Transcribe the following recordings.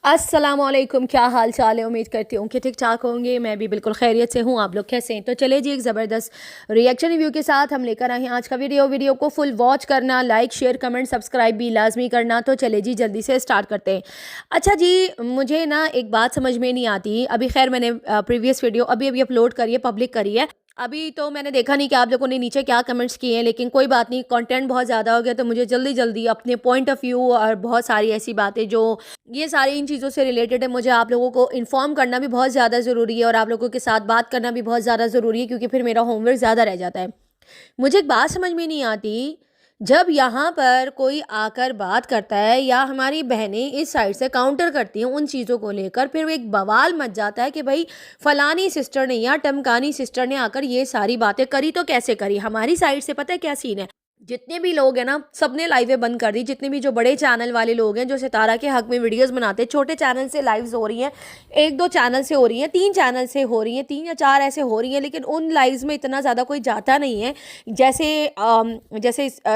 अस्सलामुअलैकुम, क्या हाल चाल है। उम्मीद करती हूँ कि ठीक ठाक होंगे। मैं भी बिल्कुल खैरियत से हूँ। आप लोग कैसे हैं? तो चले जी, एक ज़बरदस्त रिएक्शन रिव्यू के साथ हम लेकर आए हैं आज का वीडियो को फुल वॉच करना, लाइक शेयर कमेंट सब्सक्राइब भी लाजमी करना। तो चले जी, जल्दी से स्टार्ट करते हैं। अच्छा जी, मुझे ना एक बात समझ में नहीं आती। अभी खैर मैंने प्रीवियस वीडियो अभी अपलोड करी है, पब्लिक करी है। अभी तो मैंने देखा नहीं कि आप लोगों ने नीचे क्या कमेंट्स किए हैं, लेकिन कोई बात नहीं, कंटेंट बहुत ज़्यादा हो गया तो मुझे जल्दी जल्दी अपने पॉइंट ऑफ व्यू और बहुत सारी ऐसी बातें जो ये सारी इन चीज़ों से रिलेटेड है, मुझे आप लोगों को इन्फॉर्म करना भी बहुत ज़्यादा ज़रूरी है और आप लोगों के साथ बात करना भी बहुत ज़्यादा ज़रूरी है, क्योंकि फिर मेरा होमवर्क ज़्यादा रह जाता है। मुझे एक बात समझ में नहीं आती, जब यहाँ पर कोई आकर बात करता है या हमारी बहनें इस साइड से काउंटर करती हैं उन चीज़ों को लेकर, फिर वो एक बवाल मच जाता है कि भाई फलानी सिस्टर ने या टमकानी सिस्टर ने आकर ये सारी बातें करी तो कैसे करी। हमारी साइड से पता है क्या सीन है, जितने भी लोग हैं ना सबने लाइवें बंद कर दी। जितने भी जो बड़े चैनल वाले लोग हैं जो सितारा के हक में वीडियोस बनाते हैं, छोटे चैनल से लाइव्स हो रही हैं, एक दो चैनल से हो रही हैं, 3 चैनल से हो रही हैं, 3 या 4 ऐसे हो रही हैं, लेकिन उन लाइव्स में इतना ज़्यादा कोई जाता नहीं है। जैसे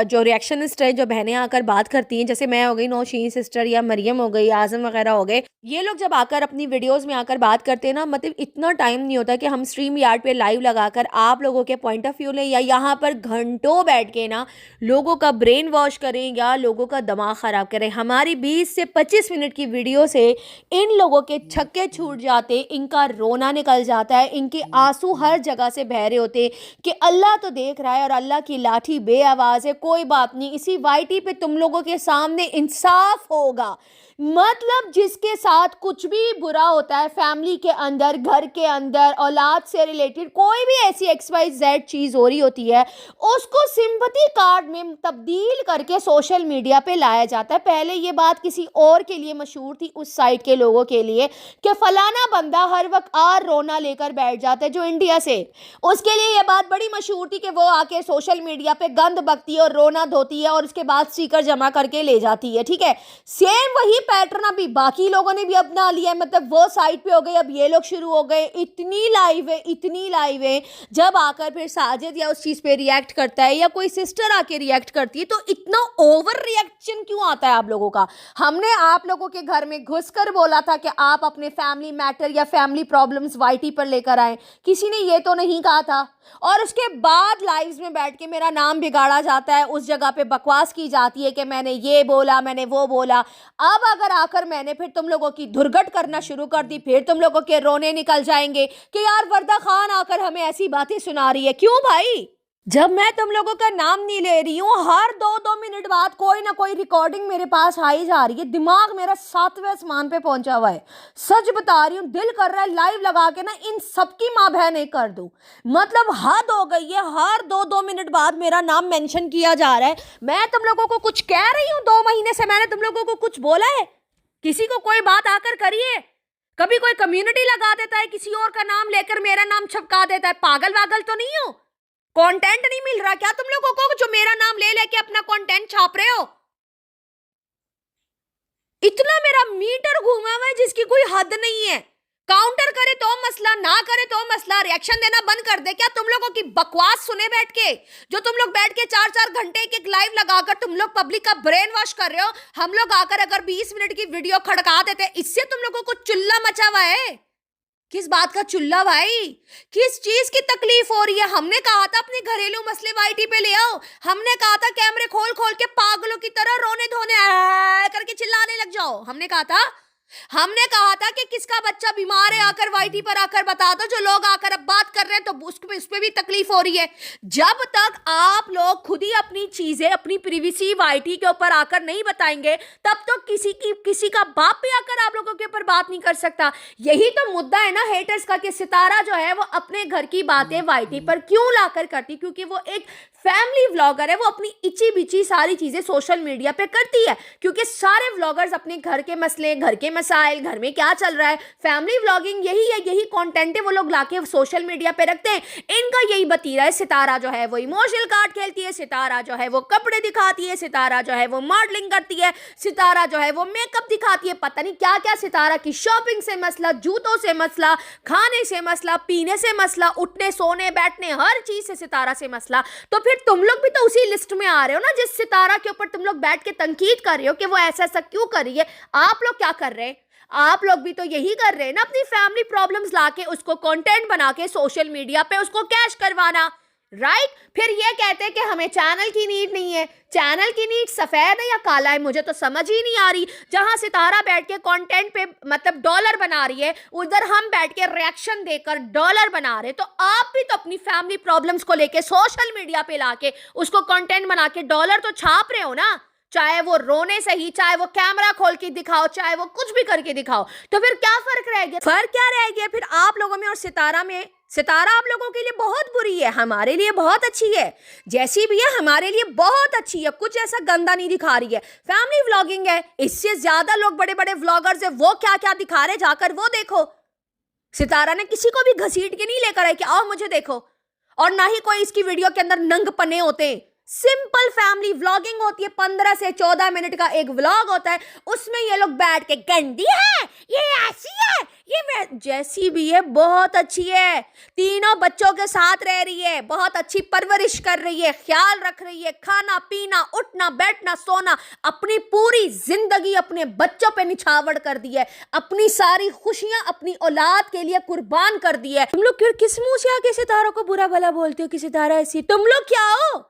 जो रिएक्शनिस्ट है, जो बहनें आकर बात करती हैं, जैसे मैं हो गई, नौशीन सिस्टर या मरियम हो गई, आज़म वगैरह हो गए, ये लोग जब आकर अपनी वीडियोस में आकर बात करते हैं ना, मतलब इतना टाइम नहीं होता कि हम स्ट्रीम यार्ड पे लाइव लगाकर आप लोगों के पॉइंट ऑफ व्यू लें या यहाँ पर घंटों बैठ के ना लोगों का ब्रेन वॉश करें या लोगों का दिमाग ख़राब करें। हमारी 20 से 25 मिनट की वीडियो से इन लोगों के छक्के छूट जाते, इनका रोना निकल जाता है, इनके आंसू हर जगह से बह रहे होते कि अल्लाह तो देख रहा है और अल्लाह की लाठी बे आवाज़ है। कोई बात नहीं, इसी वाईटी पे तुम लोगों के सामने इंसाफ होगा। मतलब जिसके साथ कुछ भी बुरा होता है फैमिली के अंदर, घर के अंदर, औलाद से रिलेटेड कोई भी ऐसी XYZ चीज़ हो रही होती है, उसको सिंपैथी कार्ड में तब्दील करके सोशल मीडिया पे लाया जाता है। पहले ये बात किसी और के लिए मशहूर थी, उस साइड के लोगों के लिए, कि फलाना बंदा हर वक्त आर रोना लेकर बैठ जाता है जो इंडिया से, उसके लिए ये बात बड़ी मशहूर थी कि वो आके सोशल मीडिया पे गंद बकती है और रोना धोती है और उसके बाद स्टिकर जमा करके ले जाती है। ठीक है, सेम वही पैटर्न अभी बाकी लोगों ने भी अपना लिया है। मतलब वो साइड पे हो गए, अब ये लोग शुरू हो गए। इतनी लाइव है जब आकर फिर साजिद या उस चीज पे रिएक्ट करता है या कोई सिस्टर आके रिएक्ट करती है, तो इतना ओवर रिएक्शन क्यों आता है आप लोगों का। हमने आप लोगों के घर में घुसकर बोला था कि आप अपने फैमिली मैटर या फैमिली प्रॉब्लम्स वाईटी पर लेकर आए, किसी ने ये तो नहीं कहा था। और उसके बाद लाइव्स में बैठ के मेरा नाम बिगाड़ा जाता है, उस जगह पे बकवास की जाती है कि मैंने ये बोला, मैंने वो बोला। अब अगर आकर मैंने फिर तुम लोगों की धुरघट करना शुरू कर दी, फिर तुम लोगों के रोने निकल जाएंगे कि यार वर्दा खान आकर हमें ऐसी बातें सुना रही है। क्यों भाई, जब मैं तुम लोगों का नाम नहीं ले रही हूँ, हर 2-2 मिनट बाद कोई ना कोई रिकॉर्डिंग मेरे पास आई जा रही है। दिमाग मेरा 7वें आसमान पे पहुंचा हुआ है। सच बता रही हूँ, दिल कर रहा है लाइव लगा के ना इन सबकी माँ बहन एक कर दूं। मतलब हद हो गई है, हर 2-2 मिनट बाद मेरा नाम मेंशन किया जा रहा है। मैं तुम लोगों को कुछ कह रही हूँ, 2 महीने से मैंने तुम लोगों को कुछ बोला है? किसी को कोई बात आकर करिए। कभी कोई कम्युनिटी लगा देता है, किसी और का नाम लेकर मेरा नाम छपका देता है। पागल वागल तो नहीं हो? कंटेंट नहीं मिल रहा क्या तुम लोगों को जो मेरा नाम ले लेके अपना कंटेंट छाप रहे हो? इतना मेरा मीटर घूमा हुआ है जिसकी कोई हद नहीं है। काउंटर करे तो मसला, ना करे तो मसला, रिएक्शन देना बंद कर दे क्या? तुम लोगों की बकवास सुने बैठ के, जो तुम लोग बैठ के 4-4 घंटे एक लाइव लगाकर तुम लोग पब्लिक का ब्रेन वॉश कर रहे हो। हम लोग आकर अगर 20 मिनट की वीडियो खड़का देते, इससे तुम लोगों को चुल्ला मचा हुआ है। किस बात का चुल्ला भाई? किस चीज की तकलीफ हो रही है? हमने कहा था अपने घरेलू मसले वाईटी पे ले आओ। हमने कहा था कैमरे खोल खोल के पागलों की तरह रोने धोने करके चिल्लाने लग जाओ। हमने कहा था कि किसका बच्चा बीमार है आकर वाईटी पर आकर बता दो। जो लोग आकर अब बात कर रहे हैं तो उस पे भी तकलीफ हो रही है। जब तक आप लोग खुद ही अपनी चीजें, अपनी प्रिवेसी वाईटी के ऊपर आकर नहीं बताएंगे, तब तो किसी का बाप भी आकर आप लोगों के ऊपर बात नहीं कर सकता। यही तो मुद्दा है ना हेटर्स का, कि सितारा जो है वो अपने घर की बातें वाईटी पर क्यों लाकर करती, क्योंकि वो एक फैमिली व्लॉगर है। वो अपनी इची बिची सारी चीजें सोशल मीडिया पे करती है, क्योंकि सारे व्लॉगर्स अपने घर के मसले, घर के मसाइल, घर में क्या चल रहा है, फैमिली व्लॉगिंग यही है, यही कंटेंट है वो लोग लाके सोशल मीडिया पे रखते हैं। इनका यही बतीरा है। सितारा जो है वो इमोशनल कार्ड खेलती है, सितारा जो है वो कपड़े दिखाती है, सितारा जो है वो मॉडलिंग करती है, सितारा जो है वो मेकअप दिखाती है, पता नहीं क्या क्या। सितारा की शॉपिंग से मसला, जूतों से मसला, खाने से मसला, पीने से मसला, उठने सोने बैठने हर चीज से सितारा से मसला। तो फिर तुम लोग भी तो उसी लिस्ट में आ रहे हो ना, जिस सितारा के ऊपर तुम लोग बैठ के तनकीद कर रहे हो कि वो ऐसा ऐसा क्यों कर रही है। आप लोग क्या कर रहे हैं? आप लोग भी तो यही कर रहे हैं ना, अपनी फैमिली प्रॉब्लम्स लाके उसको कंटेंट बना के सोशल मीडिया पे उसको कैश करवाना, राइट? फिर ये कहते हैं कि हमें चैनल की नीड नहीं है। चैनल की नीड सफेद है या काला है, मुझे तो समझ ही नहीं आ रही। जहां सितारा बैठ के कंटेंट पे मतलब डॉलर बना रही है, उधर हम बैठ के रिएक्शन देकर डॉलर बना रहे। तो आप भी तो अपनी फैमिली प्रॉब्लम्स को लेके सोशल मीडिया पे लाके उसको कंटेंट बना के डॉलर तो छाप रहे हो ना, चाहे वो रोने से ही, चाहे वो कैमरा खोल के दिखाओ, चाहे वो कुछ भी करके दिखाओ। तो फिर क्या फर्क रह गया? फर्क क्या रह गया फिर आप लोगों में और सितारा में? सितारा आप लोगों के लिए बहुत बुरी है, हमारे लिए बहुत अच्छी है। जैसी भी है हमारे लिए बहुत अच्छी है, कुछ ऐसा गंदा नहीं दिखा रही है। फैमिली व्लॉगिंग है, इससे ज्यादा लोग बड़े बड़े व्लॉगर्स है, वो क्या क्या दिखा रहे, जाकर वो देखो। सितारा ने किसी को भी घसीट के नहीं लेकर आए कि आओ मुझे देखो, और ना ही कोई इसकी वीडियो के अंदर नंग पने होते। सिंपल फैमिली व्लॉगिंग होती है, 15 से 14 मिनट का एक व्लॉग होता है। उसमें ये लोग बैठ के गंदी है, ये ऐसी है, ये जैसी भी है बहुत अच्छी है, तीनों बच्चों के साथ रह रही है, बहुत अच्छी परवरिश कर रही है, ख्याल रख रही है, खाना पीना, उठना बैठना सोना, अपनी पूरी जिंदगी अपने बच्चों पे निछावर कर दी है, अपनी सारी खुशियां अपनी औलाद के लिए कुर्बान कर दी है। तुम लोग किस मुंह से आके सितारों को बुरा भला बोलते हो कि सितारा ऐसी? तुम लोग क्या हो?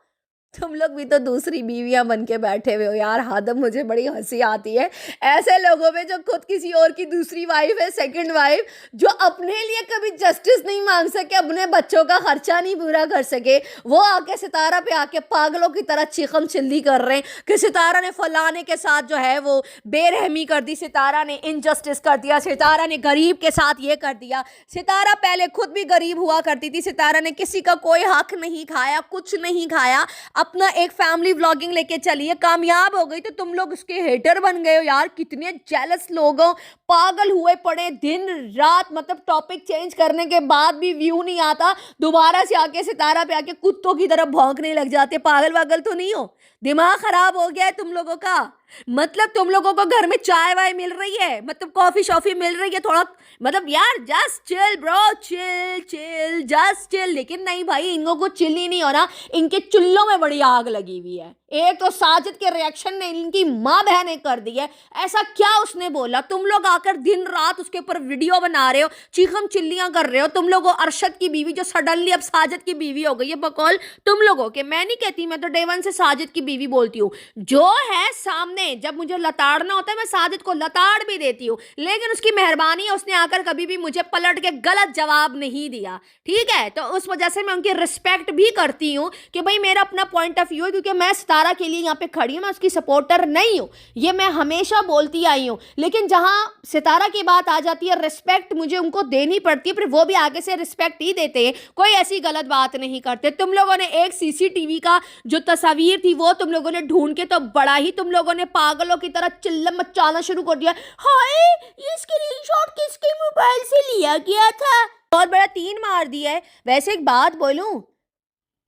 तुम लोग भी तो दूसरी बीवियां बन के बैठे हुए हो यार। हादम, मुझे बड़ी हंसी आती है ऐसे लोगों में जो खुद किसी और की दूसरी वाइफ है, सेकंड वाइफ, जो अपने लिए कभी जस्टिस नहीं मांग सके, अपने बच्चों का खर्चा नहीं पूरा कर सके, वो आके सितारा पे आके पागलों की तरह चिकम चिल्ली कर रहे हैं कि सितारा ने फलाने के साथ जो है वो बेरहमी कर दी, सितारा ने इनजस्टिस कर दिया, सितारा ने गरीब के साथ ये कर दिया। सितारा पहले खुद भी गरीब हुआ करती थी, सितारा ने किसी का कोई हक नहीं खाया, कुछ नहीं खाया, अपना एक फैमिली व्लॉगिंग लेके चलिए, कामयाब हो गई तो तुम लोग उसके हेटर बन गए हो यार। कितने जेलस लोग हो, पागल हुए पड़े दिन रात, मतलब टॉपिक चेंज करने के बाद भी व्यू नहीं आता, दोबारा से आके सितारा पे आके कुत्तों की तरह भौंकने लग जाते। पागल वागल तो नहीं हो? दिमाग खराब हो गया है तुम लोगों का? मतलब तुम लोगों को घर में चाय वाय मिल रही है, मतलब कॉफी शॉफी मिल रही है थोड़ा, मतलब यार just chill bro, chill chill just chill. लेकिन नहीं भाई, इनको कुछ चिल ही नहीं हो रहा, इनके चुल्लों में बड़ी आग लगी हुई है। एक तो साजिद के रिएक्शन ने इनकी माँ बहनें कर दी है। ऐसा क्या उसने बोला? तुम लोग आकर दिन रात उसके ऊपर वीडियो बना रहे हो, चीखम चिल्लियां कर रहे हो। तुम लोग अरशद की बीवी जो सडनली अब साजिद की बीवी हो गई है, बकौल तुम लोगों के। मैं नहीं कहती, मैं तो डे वन से साजिद की बीवी बोलती हूँ। जो है सामने, जब मुझे लताड़ना होता है मैं साजिद को लताड़ भी देती हूँ, लेकिन उसकी मेहरबानी है, उसने आकर कभी भी मुझे पलट के गलत जवाब नहीं दिया, ठीक है? तो उस वजह से मैं उनकी रिस्पेक्ट भी करती हूँ कि भाई मेरा अपना पॉइंट ऑफ व्यू है, क्योंकि मैं सितारा के लिए यहाँ पे खड़ी हूँ, मैं उसकी सपोर्टर नहीं हूँ, ये मैं हमेशा बोलती आई हूँ। लेकिन जहाँ सितारा की बात आ जाती है, रिस्पेक्ट मुझे उनको देनी पड़ती है, फिर वो भी आगे से रिस्पेक्ट ही देते हैं, कोई ऐसी गलत बात नहीं करते। तुम लोगों ने एक सीसीटीवी का जो तस्वीर थी वो तुम लोगों ने ढूंढ के तो बड़ा ही तुम लोगों ने पागलों की तरह चिल्लम मचाना शुरू कर दिया। हाय, ये स्क्रीनशॉट किसके मोबाइल से लिया गया था? बहुत बड़ा तीन मार दिया है। वैसे एक बात बोलूं,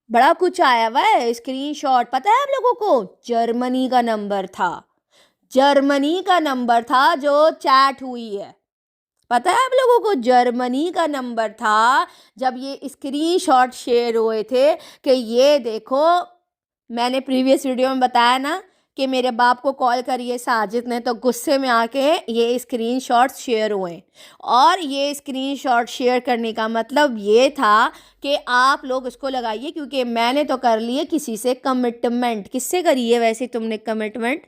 बड़ा कुछ आया हुआ है स्क्रीनशॉट, पता है आप लोगों को? जर्मनी का नंबर था, जर्मनी का नंबर था जो चैट हुई है। पता है आप लोगों को? जर्मनी का नंबर था जब ये स्क्रीनशॉट शेयर हुए थे कि ये देखो, मैंने प्रीवियस वीडियो में बताया ना कि मेरे बाप को कॉल करिए साजिद ने, तो गुस्से में आके ये स्क्रीनशॉट शेयर हुए। और ये स्क्रीनशॉट शेयर करने का मतलब ये था कि आप लोग उसको लगाइए, क्योंकि मैंने तो कर ली है किसी से कमिटमेंट। किससे करी है वैसे तुमने कमिटमेंट?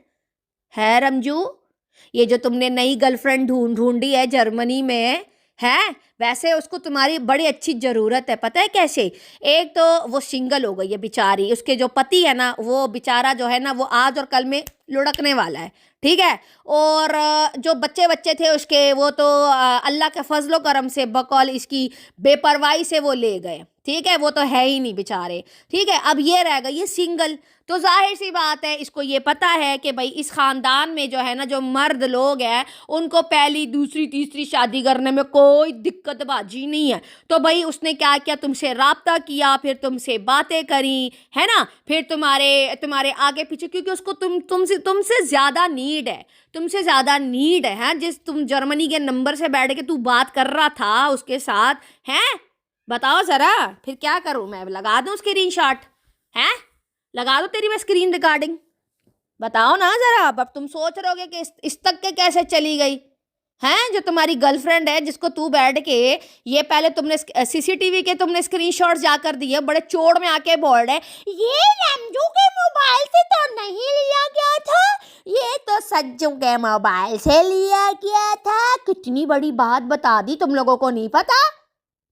है रमजू, ये जो तुमने नई गर्लफ्रेंड ढूंढी है जर्मनी में, है वैसे उसको तुम्हारी बड़ी अच्छी ज़रूरत है। पता है कैसे? एक तो वो सिंगल हो गई है बेचारी, उसके जो पति है ना वो बेचारा जो है ना वो आज और कल में लुढ़कने वाला है, ठीक है? और जो बच्चे थे उसके, वो तो अल्लाह के फजलो करम से बकौल इसकी बेपरवाही से वो ले गए, ठीक है? वो तो है ही नहीं बेचारे, ठीक है? अब ये रह गई ये सिंगल। तो जाहिर सी बात है इसको ये पता है कि भाई इस ख़ानदान में जो है ना जो मर्द लोग हैं उनको पहली दूसरी तीसरी शादी करने में कोई दिक्कतबाजी नहीं है। तो भाई उसने क्या किया, तुमसे राब्ता किया, फिर तुमसे बातें करी, है ना? फिर तुम्हारे आगे पीछे, क्योंकि उसको तुमसे ज़्यादा नीड है, तुमसे ज़्यादा नीड है। जिस तुम जर्मनी के नंबर से बैठ के तू बात कर रहा था उसके साथ, हैं? बताओ ज़रा, फिर क्या करूँ मैं? लगा दूँ स्क्रीनशॉट? हैं? लगा दो तेरी मैं स्क्रीन रिकॉर्डिंग? बताओ ना ज़रा। अब तुम सोच रहे होगे कि इस तक के कैसे चली गई, हैं, जो तुम्हारी गर्लफ्रेंड है जिसको तू बैठ के ये पहले तुमने सीसीटीवी के तुमने स्क्रीनशॉट जाकर दिए, बड़े चोड़ में आके बोल रहे ये रमजू के मोबाइल से तो नहीं लिया गया था, ये तो सज्जू के मोबाइल से लिया गया था। कितनी बड़ी बात बता दी, तुम लोगों को नहीं पता।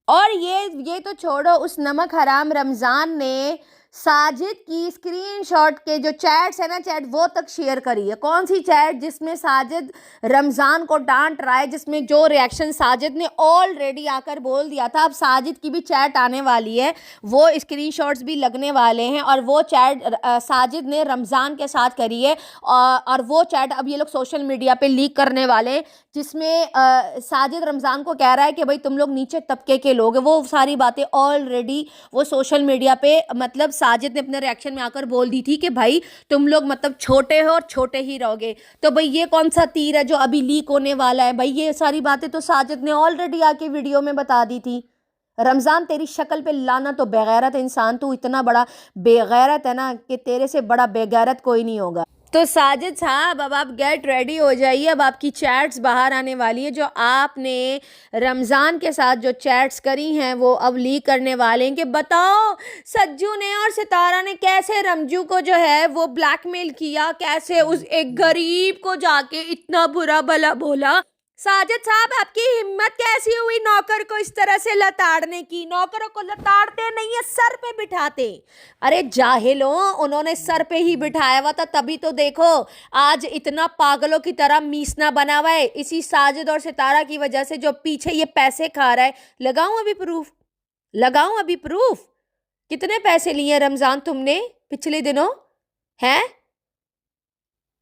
और ये तो छोड़ो, उस नमक हराम रमज़ान ने साजिद की स्क्रीनशॉट के जो चैट्स है ना, चैट वो तक शेयर करी है। कौन सी चैट? जिसमें साजिद रमज़ान को डांट रहा है, जिसमें जो रिएक्शन साजिद ने ऑलरेडी आकर बोल दिया था। अब साजिद की भी चैट आने वाली है, वो स्क्रीनशॉट्स भी लगने वाले हैं, और वो चैट साजिद ने रमज़ान के साथ करी है। और वो चैट अब ये लोग सोशल मीडिया पे लीक करने वाले हैं, जिसमें साजिद रमज़ान को कह रहा है कि भाई तुम लोग नीचे तबके के लोग हैं। वो सारी बातें ऑलरेडी वो सोशल मीडिया पे मतलब साजिद ने अपने रिएक्शन में आकर बोल दी थी कि भाई तुम लोग मतलब छोटे हो और छोटे ही रहोगे। तो भाई ये कौन सा तीर है जो अभी लीक होने वाला है? भाई ये सारी बातें तो साजिद ने ऑलरेडी आके वीडियो में बता दी थी। रमज़ान तेरी शक्ल पे लाना, तो बेगैरत इंसान, तू इतना बड़ा बेगैरत है ना कि तेरे से बड़ा बेगैरत कोई नहीं होगा। तो साजिद साहब, अब आप गेट रेडी हो जाइए, अब आपकी चैट्स बाहर आने वाली है। जो आपने रमज़ान के साथ जो चैट्स करी हैं वो अब लीक करने वाले हैं कि बताओ सज्जू ने और सितारा ने कैसे रमजू को जो है वो ब्लैकमेल किया, कैसे उस एक गरीब को जाके इतना बुरा भला बोला। साजिद साहब, आपकी हिम्मत कैसी हुई नौकर को इस तरह से लताड़ने की? नौकरों को लताड़ते नहीं है, सर पे बिठाते। अरे जाहिलों, उन्होंने सर पे ही बिठाया हुआ था, तभी तो देखो आज इतना पागलों की तरह मीसना बना हुआ है। इसी साजिद और सितारा की वजह से जो पीछे ये पैसे खा रहा है। लगाऊं अभी प्रूफ? लगाऊं अभी प्रूफ? कितने पैसे लिए रमज़ान तुमने पिछले दिनों? हैं?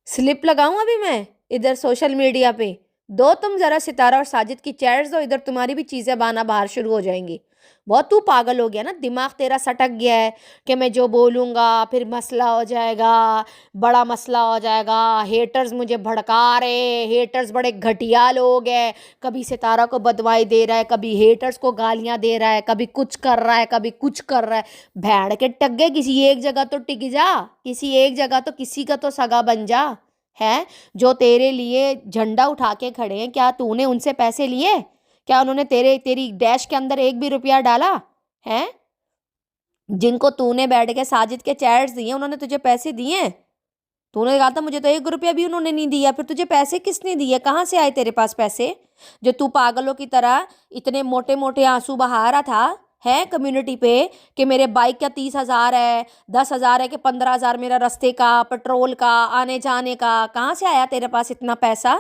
स्लिप लगाऊं अभी मैं इधर सोशल मीडिया पे? दो तुम ज़रा सितारा और साजिद की चैट्स दो, इधर तुम्हारी भी चीज़ें बाना बाहर शुरू हो जाएंगी। बहुत तू पागल हो गया ना, दिमाग तेरा सटक गया है कि मैं जो बोलूँगा फिर मसला हो जाएगा, बड़ा मसला हो जाएगा, हेटर्स मुझे भड़का रहे, हेटर्स बड़े घटिया लोग हैं। कभी सितारा को बदवाई दे रहा है, कभी हेटर्स को गालियाँ दे रहा है, कभी कुछ कर रहा है, कभी कुछ कर रहा है। भैड़ के टग्गे, किसी एक जगह तो टिक जा, किसी एक जगह तो किसी का तो सगा बन जा। है जो तेरे लिए झंडा उठा के खड़े हैं, क्या तूने उनसे पैसे लिए? क्या उन्होंने तेरी डैश के अंदर एक भी रुपया डाला है? जिनको तूने बैठ के साजिद के चैट्स दिए, उन्होंने तुझे पैसे दिए? तूने कहा था मुझे तो एक रुपया भी उन्होंने नहीं दिया, फिर तुझे पैसे किसने दिए? कहाँ से आए तेरे पास पैसे जो तू पागलों की तरह इतने मोटे मोटे आंसू बहा रहा था है कम्युनिटी पे कि मेरे बाइक का 30,000 है, 10,000 है कि 15,000 मेरा रास्ते का पेट्रोल का आने जाने का? कहाँ से आया तेरे पास इतना पैसा?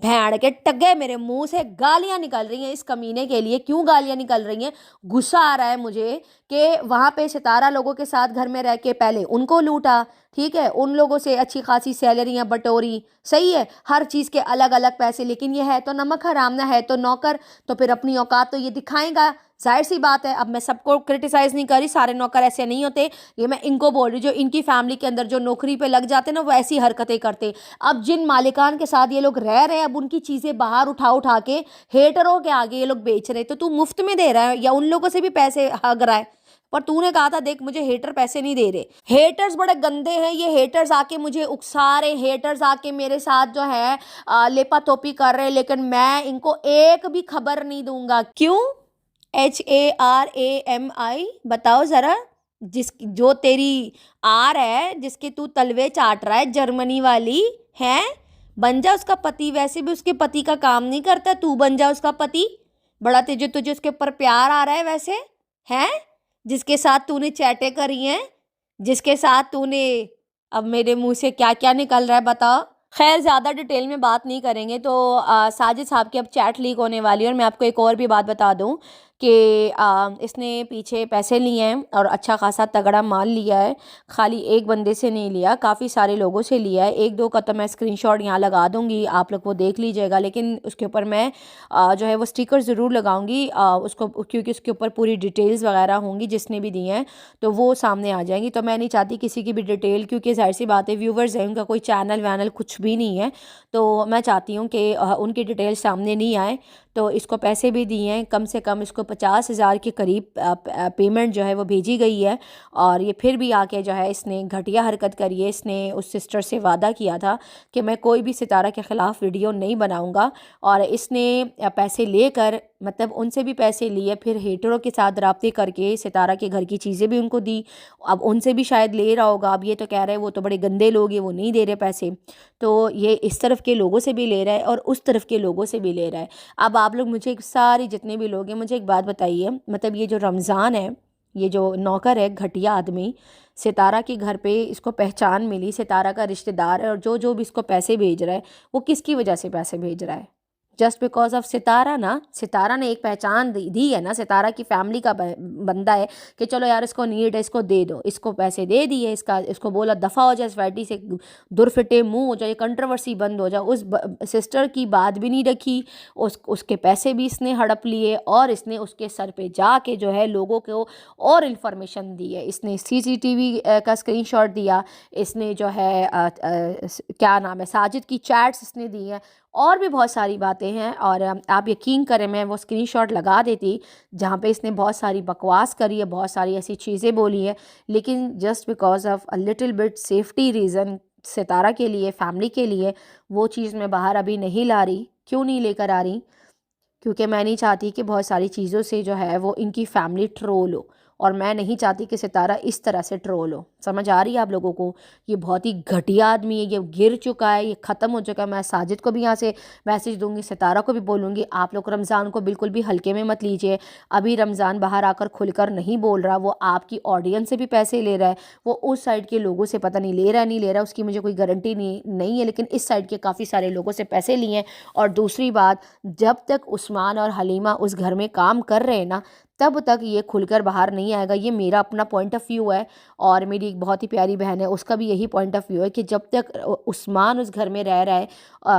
भैंड के टग्गे, मेरे मुंह से गालियां निकल रही हैं इस कमीने के लिए। क्यों गालियां निकल रही हैं? गुस्सा आ रहा है मुझे कि वहाँ पे सितारा लोगों के साथ घर में रह के पहले उनको लूटा, ठीक है, उन लोगों से अच्छी खासी सैलरियां बटोरी, सही है, हर चीज़ के अलग अलग पैसे, लेकिन ये है तो नमक हराम ना, है तो नौकर, तो फिर अपनी औकात तो ये दिखाएगा। जाहिर सी बात है। अब मैं सबको क्रिटिसाइज़ नहीं कर रही, सारे नौकर ऐसे नहीं होते, ये मैं इनको बोल रही जो इनकी फैमिली के अंदर जो नौकरी पे लग जाते हैं ना, वो ऐसी हरकतें करते। अब जिन मालिकान के साथ ये लोग रह रहे हैं, अब उनकी चीज़ें बाहर उठा उठा के हेटरों के आगे ये लोग बेच रहे। तो तू मुफ्त में दे रहा है या उन लोगों से भी पैसे हग रहा है? पर तूने कहा था देख मुझे हेटर पैसे नहीं दे रहे। हेटर्स बड़े गंदे हैं, ये हेटर्स आके मुझे उकसा रहे, हेटर्स आके मेरे साथ जो है लेपा तोपी कर रहे, लेकिन मैं इनको एक भी खबर नहीं दूंगा। क्यों? HARAMI बताओ ज़रा। जो तेरी आर है, जिसके तू तलवे चाट रहा है, जर्मनी वाली है, बन जा उसका पति। वैसे भी उसके पति का काम नहीं करता, तू बन जा उसका पति। बड़ा तुझे उसके ऊपर प्यार आ रहा है वैसे, है जिसके साथ तूने चैटें करी हैं, जिसके साथ तूने, अब मेरे मुंह से क्या क्या निकल रहा है बताओ। खैर ज़्यादा डिटेल में बात नहीं करेंगे। तो साजिद साहब की अब चैट लीक होने वाली है। और मैं आपको एक और भी बात बता दूं कि इसने पीछे पैसे लिए हैं और अच्छा खासा तगड़ा माल लिया है। खाली एक बंदे से नहीं लिया, काफ़ी सारे लोगों से लिया है। एक दो का तो मैं स्क्रीनशॉट यहाँ लगा दूँगी, आप लोग वो देख लीजिएगा। लेकिन उसके ऊपर मैं जो है वो स्टिकर ज़रूर लगाऊँगी उसको, क्योंकि उसके ऊपर पूरी डिटेल्स वगैरह होंगी जिसने भी दिए हैं, तो वो सामने आ जाएंगी। तो मैं नहीं चाहती किसी की भी डिटेल, क्योंकि जाहिर सी बात है व्यूवर्स हैं, उनका कोई चैनल वैनल कुछ भी नहीं है, तो मैं चाहती हूँ कि उनकी डिटेल सामने नहीं आए। तो इसको पैसे भी दिए हैं, कम से कम इसको 50,000 के करीब पेमेंट जो है वो भेजी गई है। और ये फिर भी आके जो है इसने घटिया हरकत करी है। इसने उस सिस्टर से वादा किया था कि मैं कोई भी सितारा के ख़िलाफ़ वीडियो नहीं बनाऊँगा, और इसने पैसे लेकर, मतलब उनसे भी पैसे लिए, फिर हेटरों के साथ राब्ते करके सितारा के घर की चीज़ें भी उनको दी। अब उनसे भी शायद ले रहा होगा। अब ये तो कह रहे हैं वो तो बड़े गंदे लोग हैं, वो नहीं दे रहे पैसे। तो ये इस तरफ के लोगों से भी ले रहा है और उस तरफ के लोगों से भी ले रहा है। अब आप लोग मुझे सारे जितने भी लोग हैं, मुझे एक बात बताइए, मतलब ये जो रमज़ान है, ये जो नौकर है घटिया आदमी, सितारा के घर पे इसको पहचान मिली, सितारा का रिश्तेदार है, और जो भी इसको पैसे भेज रहा है वो किसकी वजह से पैसे भेज रहा है? जस्ट बिकॉज ऑफ सितारा ना। सितारा ने एक पहचान दी है ना, सितारा की फैमिली का बंदा है कि चलो यार इसको नीड है, इसको दे दो, इसको पैसे दे दिए, इसको बोला दफ़ा हो जाए, इस वैटी से दूर फिटे मुंह हो जाए, कंट्रोवर्सी बंद हो जाए। उस सिस्टर की बात भी नहीं रखी, उसके पैसे भी इसने हड़प लिए, और इसने उसके सर पे जाके जो है लोगों को और इन्फॉर्मेशन दी है। इसने CCTV का स्क्रीनशॉट दिया, इसने जो है क्या नाम है, साजिद की चैट्स इसने दी हैं, और भी बहुत सारी बातें हैं। और आप यकीन करें, मैं वो स्क्रीनशॉट लगा देती जहाँ पे इसने बहुत सारी बकवास करी है, बहुत सारी ऐसी चीज़ें बोली हैं, लेकिन just because of a little bit safety reason, Sitara के लिए, फैमिली के लिए, वो चीज़ मैं बाहर अभी नहीं ला रही। क्यों नहीं लेकर आ रही? क्योंकि मैं नहीं चाहती कि बहुत सारी चीज़ों से जो है वो इनकी फैमिली ट्रोल हो, और मैं नहीं चाहती कि सितारा इस तरह से ट्रोल हो। समझ आ रही है आप लोगों को? ये बहुत ही घटिया आदमी है, ये गिर चुका है, ये ख़त्म हो चुका है। मैं साजिद को भी यहाँ से मैसेज दूंगी, सितारा को भी बोलूँगी, आप लोग रमज़ान को बिल्कुल भी हल्के में मत लीजिए। अभी रमज़ान बाहर आकर खुलकर नहीं बोल रहा, वो आपकी ऑडियंस से भी पैसे ले रहा है, वो उस साइड के लोगों से पता नहीं ले रहा है नहीं ले रहा है, उसकी मुझे कोई गारंटी नहीं है, लेकिन इस साइड के काफ़ी सारे लोगों से पैसे लिए हैं। और दूसरी बात, जब तक उस्मान और हलीमा उस घर में काम कर रहे हैं ना, तब तक ये खुलकर बाहर नहीं आएगा। ये मेरा अपना पॉइंट ऑफ व्यू है, और मेरी एक बहुत ही प्यारी बहन है, उसका भी यही पॉइंट ऑफ व्यू है कि जब तक उस्मान उस घर में रह रहा है,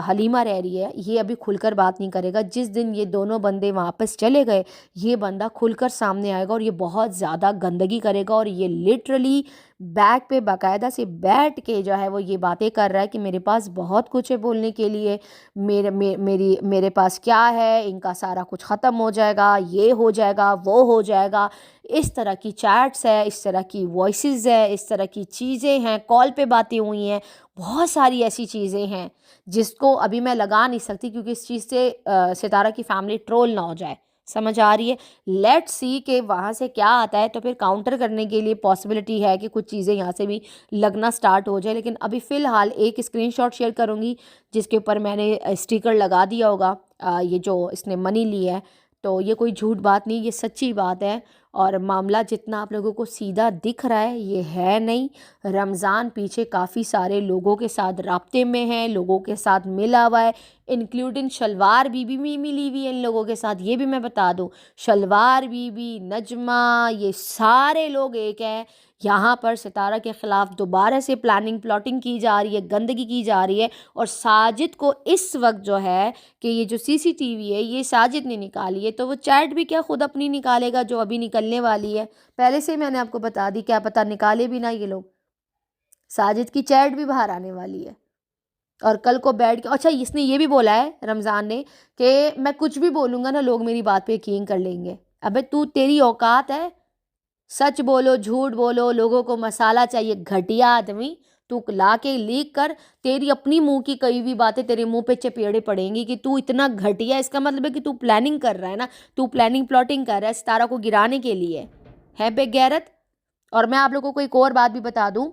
हलीमा रह रही है, ये अभी खुलकर बात नहीं करेगा। जिस दिन ये दोनों बंदे वापस चले गए, ये बंदा खुलकर सामने आएगा, और ये बहुत ज़्यादा गंदगी करेगा, और ये लिटरली बैक पे बाकायदा से बैठ के जो है वो ये बातें कर रहा है कि मेरे पास बहुत कुछ है बोलने के लिए, मेरे पास क्या है, इनका सारा कुछ ख़त्म हो जाएगा, ये हो जाएगा, वो हो जाएगा। इस तरह की चैट्स है, इस तरह की वॉइसेस है, इस तरह की चीज़ें हैं, कॉल पे बातें हुई हैं, बहुत सारी ऐसी चीज़ें हैं जिसको अभी मैं लगा नहीं सकती, क्योंकि इस चीज़ से सितारा की फैमिली ट्रोल ना हो जाए। समझ आ रही है? लेट्स सी कि वहाँ से क्या आता है, तो फिर काउंटर करने के लिए पॉसिबिलिटी है कि कुछ चीज़ें यहाँ से भी लगना स्टार्ट हो जाए। लेकिन अभी फ़िलहाल एक स्क्रीनशॉट शेयर करूँगी जिसके ऊपर मैंने स्टिकर लगा दिया होगा, ये जो इसने मनी ली है। तो ये कोई झूठ बात नहीं, ये सच्ची बात है, और मामला जितना आप लोगों को सीधा दिख रहा है ये है नहीं। रमज़ान पीछे काफ़ी सारे लोगों के साथ राब्ते में है, लोगों के साथ मिला हुआ है, इंक्लूडिंग शलवार बीबी भी मिली हुई है इन लोगों के साथ। ये भी मैं बता दूं, शलवार बीबी, नजमा, ये सारे लोग एक हैं। यहाँ पर सितारा के ख़िलाफ़ दोबारा से प्लानिंग प्लॉटिंग की जा रही है, गंदगी की जा रही है। और साजिद को इस वक्त जो है कि ये जो CCTV है ये साजिद ने निकाली है, तो वो चैट भी क्या खुद अपनी निकालेगा जो अभी निकलने वाली है। पहले से मैंने आपको बता दी, क्या पता निकाले भी ना ये लोग। साजिद की चैट भी बाहर आने वाली है, और कल को बैठ के, अच्छा इसने ये भी बोला है रमज़ान ने कि मैं कुछ भी बोलूँगा ना लोग मेरी बात पे यकीन कर लेंगे। अबे तू, तेरी औकात है? सच बोलो झूठ बोलो, लोगों को मसाला चाहिए, घटिया आदमी। तू ला के लीक कर, तेरी अपनी मुंह की कई हुई बातें तेरे मुंह पे चपेड़े पड़ेंगी कि तू इतना घटिया। इसका मतलब है कि तू प्लानिंग कर रहा है ना, तू प्लानिंग प्लॉटिंग कर रहा है सितारा को गिराने के लिए, है बेगैरत। और मैं आप लोगों को एक और बात भी बता दूं,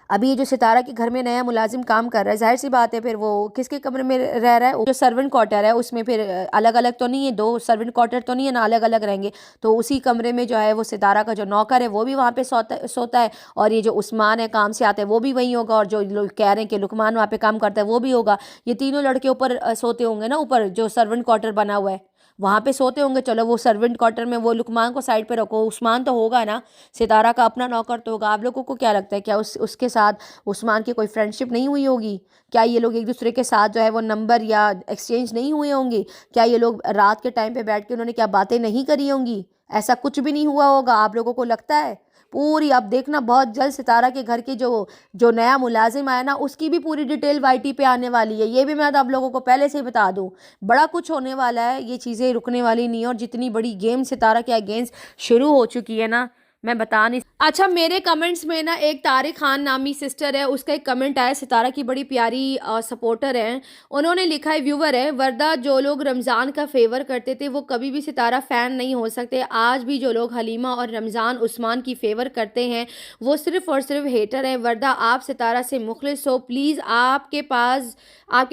अभी ये जो सितारा के घर में नया मुलाजिम काम कर रहा है, जाहिर सी बात है फिर वो किसके कमरे में रह रहा है, जो सर्वेंट क्वार्टर है उसमें फिर अलग अलग तो नहीं है, दो सर्वेंट क्वार्टर तो नहीं है ना, अलग अलग रहेंगे। तो उसी कमरे में जो है वो सितारा का जो नौकर है वो भी वहाँ पे सोता है, और ये जो उस्मान है काम से आता है वो भी वहीं होगा, और जो लोग कह रहे हैं कि लुकमान वहाँ पे काम करता है वो भी होगा। ये तीनों लड़के ऊपर सोते होंगे ना, ऊपर जो सर्वेंट क्वार्टर बना हुआ है वहाँ पे सोते होंगे। चलो वो सर्वेंट क्वार्टर में वो लुकमान को साइड पे रखो, उस्मान तो होगा ना, सितारा का अपना नौकर तो होगा। आप लोगों को क्या लगता है, क्या उसके साथ उस्मान की कोई फ्रेंडशिप नहीं हुई होगी? क्या ये लोग एक दूसरे के साथ जो है वो नंबर या एक्सचेंज नहीं हुए होंगे? क्या ये लोग रात के टाइम पे बैठ के उन्होंने क्या बातें नहीं करी होंगी? ऐसा कुछ भी नहीं हुआ होगा। आप लोगों को लगता है पूरी आप देखना बहुत जल्द सितारा के घर के जो नया मुलाजिम आया ना उसकी भी पूरी डिटेल वाईटी पे आने वाली है। ये भी मैं आप लोगों को पहले से ही बता दूं, बड़ा कुछ होने वाला है, ये चीज़ें रुकने वाली नहीं है। और जितनी बड़ी गेम सितारा के अगेंस्ट शुरू हो चुकी है ना, मैं बता नहीं। अच्छा, मेरे कमेंट्स में ना एक तारिक खान नामी सिस्टर है, उसका एक कमेंट आया, सितारा की बड़ी प्यारी सपोर्टर है। उन्होंने लिखा है, व्यूवर है, वर्दा जो लोग रमज़ान का फेवर करते थे वो कभी भी सितारा फ़ैन नहीं हो सकते। आज भी जो लोग हलीमा और रमज़ान उस्मान की फेवर करते हैं वो सिर्फ़ और सिर्फ हेटर हैं। वर्दा आप सितारा से मुखलिस हो, प्लीज़ आपके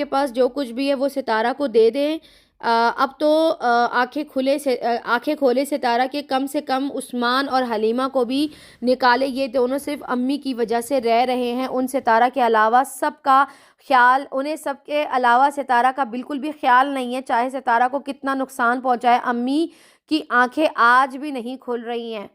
पास जो कुछ भी है वो सितारा को दे दें। अब तो आंखें खोले सितारा के कम से कम उस्मान और हलीमा को भी निकाले। ये दोनों सिर्फ अम्मी की वजह से रह रहे हैं। उन सितारा के अलावा सबका ख्याल, उन्हें सबके अलावा सितारा का बिल्कुल भी ख्याल नहीं है, चाहे सितारा को कितना नुकसान पहुंचाए। अम्मी की आंखें आज भी नहीं खुल रही हैं।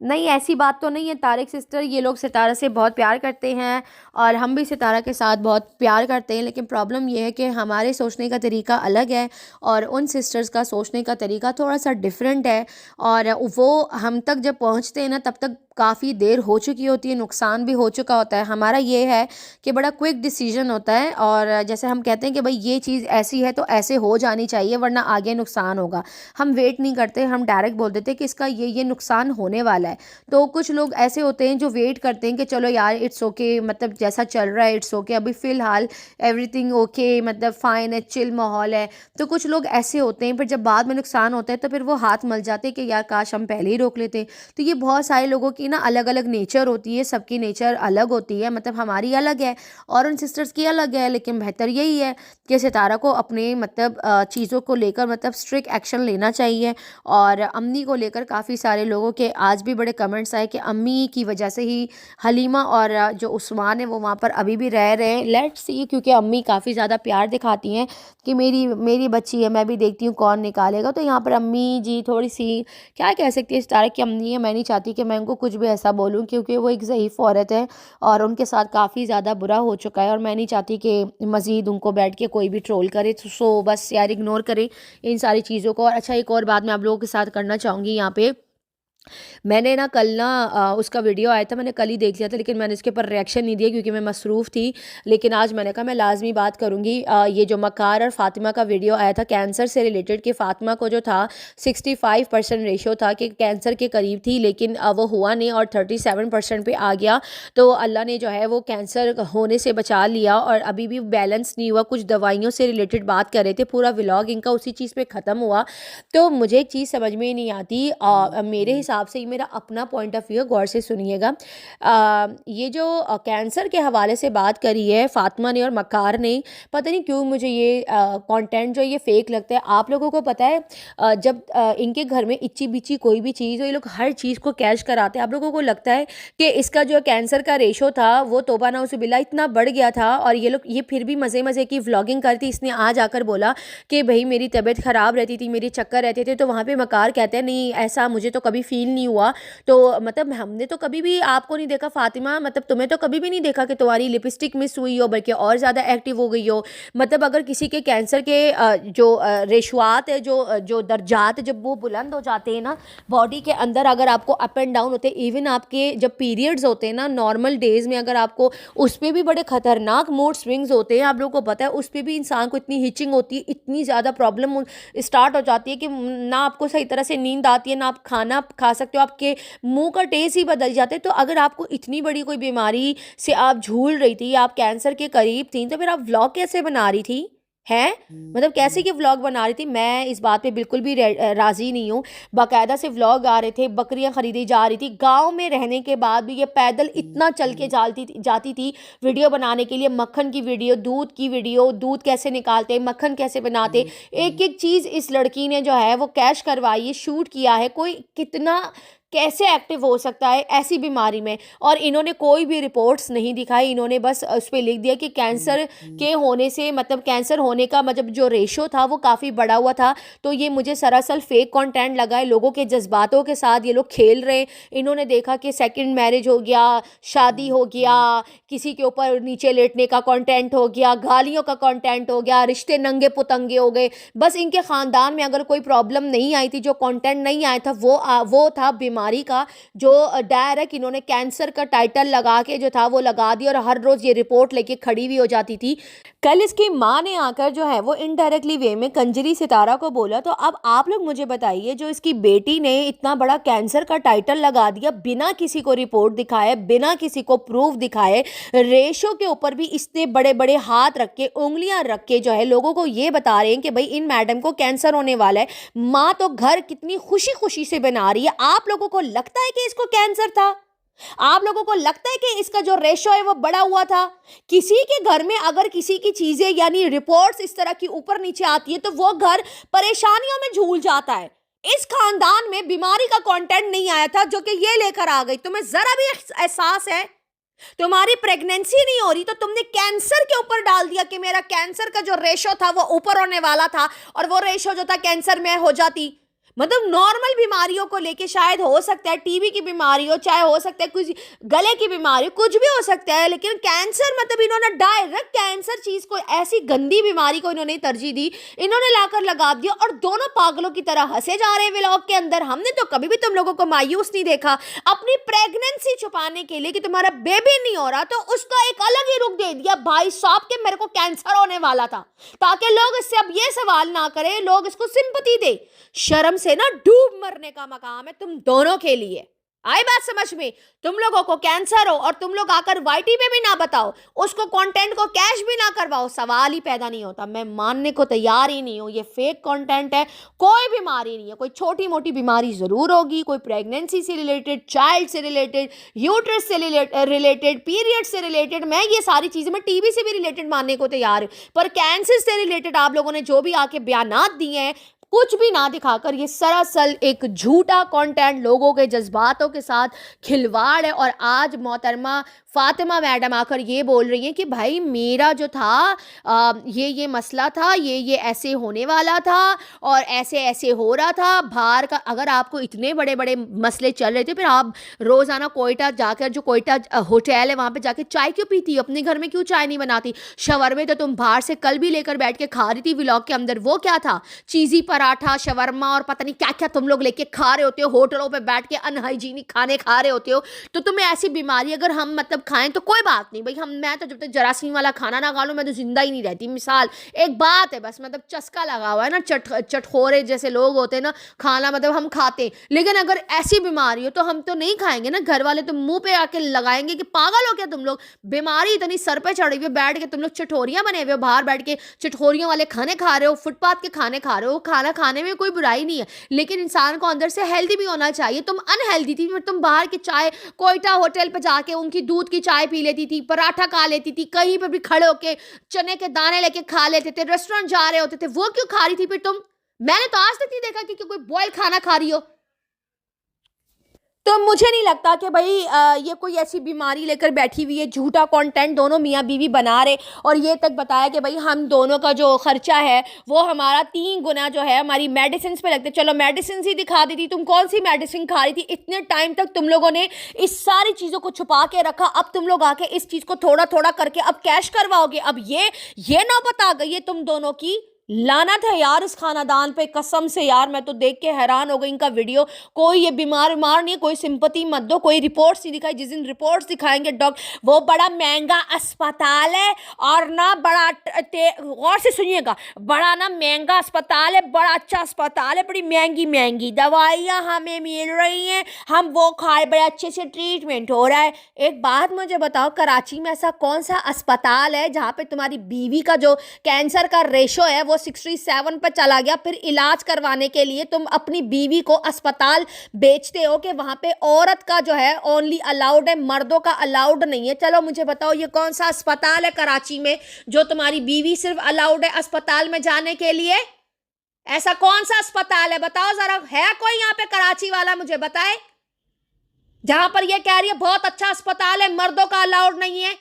नहीं, ऐसी बात तो नहीं है तारिक सिस्टर, ये लोग सितारा से बहुत प्यार करते हैं और हम भी सितारा के साथ बहुत प्यार करते हैं। लेकिन प्रॉब्लम ये है कि हमारे सोचने का तरीका अलग है और उन सिस्टर्स का सोचने का तरीका थोड़ा सा डिफरेंट है। और वो हम तक जब पहुंचते हैं ना तब तक काफ़ी देर हो चुकी होती है, नुकसान भी हो चुका होता है। हमारा ये है कि बड़ा क्विक डिसीजन होता है और जैसे हम कहते हैं कि भाई ये चीज़ ऐसी है तो ऐसे हो जानी चाहिए वरना आगे नुकसान होगा। हम वेट नहीं करते, हम डायरेक्ट बोल देते हैं कि इसका ये नुकसान होने वाला है। तो कुछ लोग ऐसे होते हैं जो वेट करते हैं कि चलो यार इट्स ओके, मतलब जैसा चल रहा है इट्स ओके, अभी फ़िलहाल एवरीथिंग ओके, मतलब फ़ाइन है, चिल माहौल है। तो कुछ लोग ऐसे होते हैं, फिर जब बाद में नुकसान होता है तो फिर वो हाथ मल जाते हैं कि यार काश हम पहले ही रोक लेते। तो ये बहुत सारे लोगों की ना अलग अलग नेचर होती है, सबकी नेचर अलग होती है, मतलब हमारी अलग है और उन सिस्टर्स की अलग है। लेकिन बेहतर यही है कि सितारा को अपने मतलब चीज़ों को लेकर मतलब स्ट्रिक्ट एक्शन लेना चाहिए। और अम्मी को लेकर काफ़ी सारे लोगों के आज भी बड़े कमेंट्स आए कि अम्मी की वजह से ही हलीमा और जो उस्मान है वो वहाँ पर अभी भी रह रहे हैं। लेट्स सी, क्योंकि अम्मी काफ़ी ज़्यादा प्यार दिखाती हैं कि मेरी बच्ची है, मैं भी देखती हूँ कौन निकालेगा। तो यहाँ पर अम्मी जी थोड़ी सी क्या कह सकती है, सितारा की अम्मी है, मैं नहीं चाहती कि मैं उनको कुछ भी ऐसा बोलूँ क्योंकि वो एक ज़ईफ़ औरत है और उनके साथ काफ़ी ज़्यादा बुरा हो चुका है और मैं नहीं चाहती कि मज़ीद उनको बैठ के कोई भी ट्रोल करे। सो बस यार इग्नोर करें इन सारी चीज़ों को। और अच्छा, एक और बात मैं आप लोगों के साथ करना चाहूँगी यहाँ पे, मैंने ना कल ना उसका वीडियो आया था, मैंने कल ही देख लिया था लेकिन मैंने इसके ऊपर रिएक्शन नहीं दिया क्योंकि मैं मसरूफ़ थी। लेकिन आज मैंने कहा मैं लाजमी बात करूँगी। ये जो मकार और फ़ातिमा का वीडियो आया था कैंसर से रिलेटेड कि फ़ातिमा को जो था 65% रेशो था कि कैंसर के करीब थी, लेकिन वो हुआ नहीं और 37% पे आ गया। तो अल्लाह ने जो है वो कैंसर होने से बचा लिया और अभी भी बैलेंस नहीं हुआ। कुछ दवाइयों से रिलेटेड बात कर रहे थे, पूरा व्लॉग इनका उसी चीज़ पे ख़त्म हुआ। तो मुझे एक चीज़ समझ में नहीं आती, मेरे हिसाब से, ये मेरा अपना पॉइंट ऑफ व्यू है, गौर से सुनिएगा। ये जो कैंसर के हवाले से बात करी है फातिमा ने और मकार ने, पता नहीं क्यों मुझे ये कंटेंट जो ये फेक लगता है। आप लोगों को पता है जब इनके घर में इच्ची बिच्ची कोई भी चीज़ हो, ये लोग हर चीज़ को कैश कराते हैं। आप लोगों को लगता है कि इसका जो कैंसर का रेशो था वो तौबा नाउज़ुबिल्लाह इतना बढ़ गया था और ये फिर भी मज़े मज़े की व्लॉगिंग करती। इसने आज आकर बोला कि भाई मेरी तबीयत ख़राब रहती थी, मेरे चक्कर रहते थे, तो वहाँ पे मकार कहते हैं नहीं ऐसा मुझे तो कभी फील नहीं हुआ। तो मतलब हमने तो कभी भी आपको नहीं देखा फातिमा, मतलब तुम्हें तो कभी भी नहीं देखा कि तुम्हारी लिपस्टिक मिस हुई हो, बल्कि और ज़्यादा एक्टिव हो गई हो। मतलब अगर किसी के कैंसर के जो रेशुआत है, जो दर्जात जब वो बुलंद हो जाते हैं ना बॉडी के अंदर, अगर आपको अप एंड डाउन होते हैं, इवन आपके जब पीरियड्स होते हैं ना नॉर्मल डेज़ में, अगर आपको उस पर भी बड़े ख़तरनाक मूड स्विंग्स होते हैं, आप लोगों को पता है उस पर भी इंसान को इतनी हिचिंग होती है, इतनी ज़्यादा प्रॉब्लम स्टार्ट हो जाती है कि ना आपको सही तरह से नींद आती है, ना आप खाना खा सकते हो, आपके मुंह का टेस्ट ही बदल जाता है। तो अगर आपको इतनी बड़ी कोई बीमारी से आप झूल रही थी, आप कैंसर के करीब थी, तो फिर आप व्लॉग कैसे बना रही थी हैं? मतलब कैसे कि व्लॉग बना रही थी? मैं इस बात पे बिल्कुल भी राज़ी नहीं हूँ। बाकायदा से व्लॉग आ रहे थे, बकरियां खरीदी जा रही थी, गांव में रहने के बाद भी ये पैदल इतना चल के जाती थी वीडियो बनाने के लिए। मक्खन की वीडियो, दूध की वीडियो, दूध कैसे निकालते, मक्खन कैसे बनाते, एक एक चीज़ इस लड़की ने जो है वो कैश करवाई है, शूट किया है। कोई कितना कैसे एक्टिव हो सकता है ऐसी बीमारी में? और इन्होंने कोई भी रिपोर्ट्स नहीं दिखाई, इन्होंने बस उस पर लिख दिया कि कैंसर के होने से, मतलब कैंसर होने का मतलब जो रेशो था वो काफ़ी बढ़ा हुआ था। तो ये मुझे सरासर फेक कंटेंट लगा है, लोगों के जज्बातों के साथ ये लोग खेल रहे हैं। इन्होंने देखा कि सेकंड मैरिज हो गया, शादी हो गया, किसी के ऊपर नीचे लेटने का कंटेंट हो गया, गालियों का कंटेंट हो गया, रिश्ते नंगे पुतंगे हो गए। बस इनके ख़ानदान में अगर कोई प्रॉब्लम नहीं आई थी, जो कंटेंट नहीं आया था, वो था बीमारी का जो डायरेक्ट इन्होंने कैंसर का टाइटल लगा के जो था वो लगा दिया और हर रोज ये रिपोर्ट लेके खड़ी हुई हो जाती थी। कल इसकी माँ ने आकर जो है वो इनडायरेक्टली वे में कंजरी सितारा को बोला। तो अब आप लोग मुझे बताइए, जो इसकी बेटी ने इतना बड़ा कैंसर का टाइटल लगा दिया बिना किसी को रिपोर्ट दिखाए, बिना किसी को प्रूफ दिखाए, रेशो के ऊपर भी इतने बड़े बड़े हाथ रख के, उंगलियां रख के जो है लोगों को ये बता रहे हैं कि भाई इन मैडम को कैंसर होने वाला है। माँ तो घर कितनी खुशी खुशी से बना रही है। आप लोगों को लगता है कि इसको कैंसर था? आप लोगों को लगता है कि इसका जो रेशो है वो बड़ा हुआ था? किसी के घर में अगर किसी की चीजें यानी रिपोर्ट्स इस तरह की ऊपर नीचे आती है तो वो घर परेशानियों में झूल जाता है। इस खानदान में बीमारी का कंटेंट नहीं आया था जो कि ये लेकर आ गई। तुम्हें जरा भी एहसास है? तुम्हारी प्रेगनेंसी नहीं हो रही तो तुमने कैंसर के ऊपर डाल दिया कि मेरा कैंसर का जो रेशो था वो ऊपर होने वाला था, और वो रेशो जो था कैंसर में हो जाती। मतलब नॉर्मल बीमारियों को लेके शायद हो सकता है टीबी की बीमारी हो, चाहे हो सकता है कुछ गले की बीमारी, कुछ भी हो सकता है, लेकिन कैंसर मतलब इन्होंने डायरेक्ट कैंसर चीज को, ऐसी गंदी बीमारी को इन्होंने तरजीह दी, इन्होंने लाकर लगा दिया और दोनों पागलों की तरह हंसे जा रहे हैं व्लॉग के अंदर। हमने तो कभी भी तुम लोगों को मायूस नहीं देखा। अपनी प्रेगनेंसी छुपाने के लिए कि तुम्हारा बेबी नहीं हो रहा तो उसका एक अलग ही रुख दे दिया भाई साहब के मेरे को कैंसर होने वाला था, ताकि लोग इससे अब ये सवाल ना करें, लोग इसको सिंपैथी दे। शर्म से ना डूब मरने का मकाम है तुम दोनों के लिए। आई बात समझ में? तुम लोगों को कैंसर हो और तुम लोग आकर वाईटी में भी ना बताओ, उसको कंटेंट को कैश भी ना करवाओ, सवाल ही पैदा नहीं होता। मैं मानने को तैयार ही नहीं हूं, ये फेक कंटेंट है। कोई बीमारी नहीं है, कोई छोटी मोटी बीमारी जरूर होगी, कोई प्रेगनेंसी से रिलेटेड, चाइल्ड से रिलेटेड, यूट्रस से रिलेटेड, पीरियड से रिलेटेड, मैं ये सारी चीजें, मैं टीबी से भी रिलेटेड मानने को तैयार हूं, पर कैंसर से रिलेटेड आप लोगों ने जो भी आके बयानात दिए हैं, कुछ भी ना दिखाकर ये सरासल एक झूठा कंटेंट, लोगों के जज्बातों के साथ खिलवाड़ है। और आज मोहतरमा फातिमा मैडम आकर ये बोल रही हैं कि भाई मेरा जो था ये मसला था, ये ऐसे होने वाला था और ऐसे ऐसे हो रहा था बाहर का। अगर आपको इतने बड़े बड़े मसले चल रहे थे फिर आप रोज़ाना कोयटा जाकर, जो कोयटा होटल है वहाँ पे जाके चाय क्यों पीती? अपने घर में क्यों चाय नहीं बनाती? शवरमे तो तुम बाहर से कल भी लेकर बैठ के खा रही थी व्लॉग के अंदर, वो क्या था? चीज़ी पराठा, शवरमा और पता नहीं क्या क्या तुम लोग लेके खा रहे होते हो, होटलों पे बैठ के अनहाइजीनिक खाने खा रहे होते हो। तो तुम्हें ऐसी बीमारी अगर हम मतलब खाएं तो कोई बात नहीं भाई, मैं तो जब तक जरासीम वाला खाना ना खा लूं मैं तो जिंदा ही नहीं रहती। मिसाल एक बात है बस, मतलब चस्का लगा हुआ है ना, चटखोरे जैसे लोग होते हैं ना, खाना मतलब हम खाते हैं, लेकिन अगर ऐसी बीमारी हो तो हम तो नहीं खाएंगे ना। घर वाले तो मुंह पे आके लगाएंगे कि पागल हो क्या तुम लोग, बीमारी इतनी सर पे चढ़ी हुई, बैठ के तुम लोग चटोरियां बने हुए हो, बाहर बैठ के चटोरियों वाले खाने खा रहे हो, फुटपाथ के खाने खा रहे हो। खाना खाने में कोई बुराई नहीं है, लेकिन इंसान को अंदर से हेल्दी भी होना चाहिए। तुम अनहेल्दी थी, फिर तुम बाहर की चाय, कोयटा होटल पे जाके उनकी दूध की चाय पी लेती थी, पराठा खा लेती थी, कहीं पर भी खड़े होके चने के दाने लेके खा लेते थे, रेस्टोरेंट जा रहे होते थे, वो क्यों खा रही थी फिर तुम? मैंने तो आज तक नहीं देखा कि कोई बॉयल खाना खा रही हो। तो मुझे नहीं लगता कि भाई ये कोई ऐसी बीमारी लेकर बैठी हुई है। झूठा कंटेंट दोनों मियाँ बीवी बना रहे और ये तक बताया कि भाई हम दोनों का जो खर्चा है वो हमारा 3 गुना जो है हमारी मेडिसिन पे लगते। चलो मेडिसिन ही दिखा दी थी, तुम कौन सी मेडिसिन खा रही थी? इतने टाइम तक तुम लोगों ने इस सारी चीज़ों को छुपा के रखा, अब तुम लोग आके इस चीज़ को थोड़ा थोड़ा करके अब कैश करवाओगे। अब ये नौबत आ गई है तुम दोनों की। लानत है यार इस खानदान पे, कसम से यार मैं तो देख के हैरान हो गई इनका वीडियो। कोई ये बीमार नहीं है, कोई सिंपैथी मत दो, कोई रिपोर्ट्स नहीं दिखाई। जिस दिन रिपोर्ट्स दिखाएंगे डॉक्टर, वो बड़ा महंगा अस्पताल है और ना बड़ा गौर से सुनिएगा, बड़ा ना महंगा अस्पताल है, बड़ा अच्छा अस्पताल है, बड़ी महंगी महंगी दवाइयाँ हमें मिल रही हैं, हम वो खाए, बड़े अच्छे से ट्रीटमेंट हो रहा है। एक बात मुझे बताओ, कराची में ऐसा कौन सा अस्पताल है जहाँ पे तुम्हारी बीवी का जो कैंसर का रेशो है वो 67 पर चला गया, फिर इलाज करवाने के लिए तुम अपनी बीवी को अस्पताल बेचते हो कि वहां पे औरत का जो है ओनली अलाउड है, मर्दों का अलाउड नहीं है। चलो मुझे बताओ ये कौन सा अस्पताल है कराची में जो तुम्हारी बीवी सिर्फ अलाउड है अस्पताल में जाने के लिए? ऐसा कौन सा अस्पताल है बताओ जरा, है कोई यहाँ पे कराची वाला मुझे बताए जहां पर ये कह रही है बहुत अच्छा अस्पताल है, मर्दों का अलाउड नहीं है?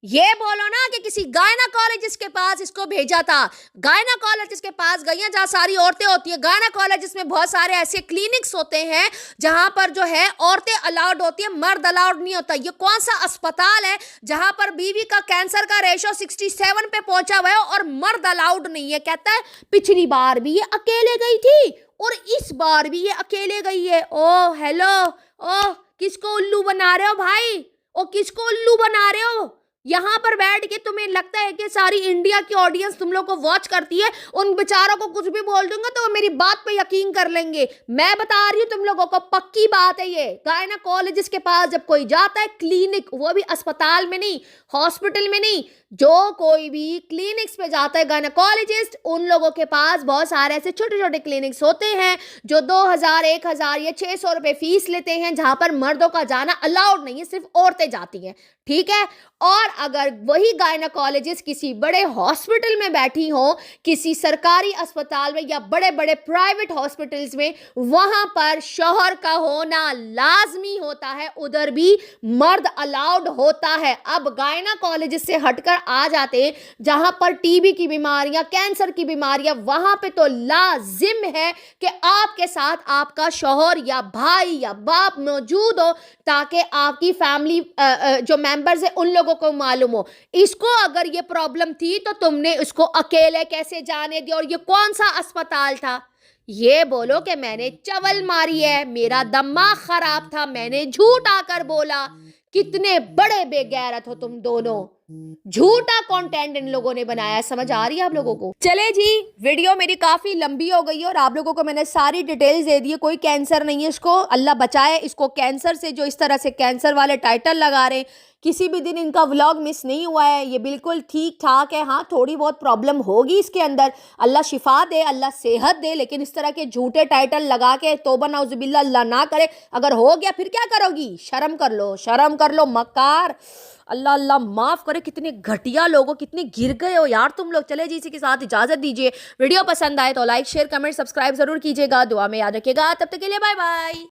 ये बोलो ना कि किसी गायनाकोलॉजिस्ट के पास इसको भेजा था, गायनाकोलॉजिस्ट के पास गई हैं जहां सारी औरतें होती है। गायनाकोलॉजिस्ट में बहुत सारे ऐसे क्लिनिक्स होते हैं जहां पर जो है औरतें अलाउड होती है, मर्द अलाउड नहीं होता। ये कौन सा अस्पताल है जहां पर बीवी का कैंसर का रेशो 67 पे पहुंचा हुआ है और मर्द अलाउड नहीं है? कहता है पिछली बार भी ये अकेले गई थी, और इस बार भी ये अकेले गई है। ओ हेलो, ओ किसको उल्लू बना रहे हो भाई? ओ किसको उल्लू बना रहे हो? यहाँ पर बैठ के तुम्हें लगता है कि सारी इंडिया की ऑडियंस तुम लोग को वॉच करती है, उन बेचारों को कुछ भी बोल दूंगा तो वो मेरी बात पे यकीन कर लेंगे। मैं बता रही हूँ तुम लोगों को, पक्की बात है ये। गायनेकोलॉजिस्ट के पास जब कोई जाता है, क्लिनिक, वो भी अस्पताल में नहीं, हॉस्पिटल में नहीं, जो कोई भी क्लिनिक्स पे जाता है गायनेकोलॉजिस्ट, उन लोगों के पास बहुत सारे ऐसे छोटे छोटे क्लिनिक्स होते हैं जो 2000, 1000 या 600 रुपए फीस लेते हैं, जहां पर मर्दों का जाना अलाउड नहीं है, सिर्फ औरतें जाती हैं, ठीक है। और अगर वही गायनेकोलॉजिस्ट किसी बड़े हॉस्पिटल में बैठी हो, किसी सरकारी अस्पताल में या बड़े बड़े प्राइवेट हॉस्पिटल्स में, वहां पर शौहर का होना लाजमी होता है, उधर भी मर्द अलाउड होता है। अब गायनेकोलॉजिस्ट से हटकर आ जाते हैं जहां पर टीबी की बीमारियां, कैंसर की बीमारियां, वहां पे तो लाजिम है कि आपके साथ आपका शौहर या भाई या बाप मौजूद हो, ताकि आपकी फैमिली जो मेंबर्स है उन लोगों को मालूम हो। इसको अगर ये प्रॉब्लम थी तो तुमने इसको अकेले कैसे जाने दिया? और ये कौन सा अस्पताल था? ये बोलो कि मैंने चवल मारी है, मेरा दिमाग खराब था, मैंने झूठ आकर बोला। कितने बड़े बेगैरत हो तुम दोनों। झूठा कंटेंट इन लोगों ने बनाया है, समझ आ रही है आप लोगों को? चले जी, वीडियो मेरी काफी लंबी हो गई है और आप लोगों को मैंने सारी डिटेल्स दे दी है। कोई कैंसर नहीं है इसको, अल्लाह बचाए इसको कैंसर से, जो इस तरह से कैंसर वाले टाइटल लगा रहे हैं। किसी भी दिन इनका व्लॉग मिस नहीं हुआ है, ये बिल्कुल ठीक ठाक है। हाँ, थोड़ी बहुत प्रॉब्लम होगी इसके अंदर, अल्लाह शिफा दे, अल्लाह सेहत दे, लेकिन इस तरह के झूठे टाइटल लगा के तौबा नाउजुबिल्लाह, अल्लाह ना करे। अगर हो गया फिर क्या करोगी? शर्म कर लो, शर्म कर लो मक्कार। अल्लाह अल्लाह माफ करे, कितने घटिया लोगों, कितने गिर गए हो यार तुम लोग। चले जी, इसी के साथ इजाजत दीजिए। वीडियो पसंद आए तो लाइक शेयर कमेंट सब्सक्राइब जरूर कीजिएगा, दुआ में याद रखिएगा। तब तक के लिए बाय बाय।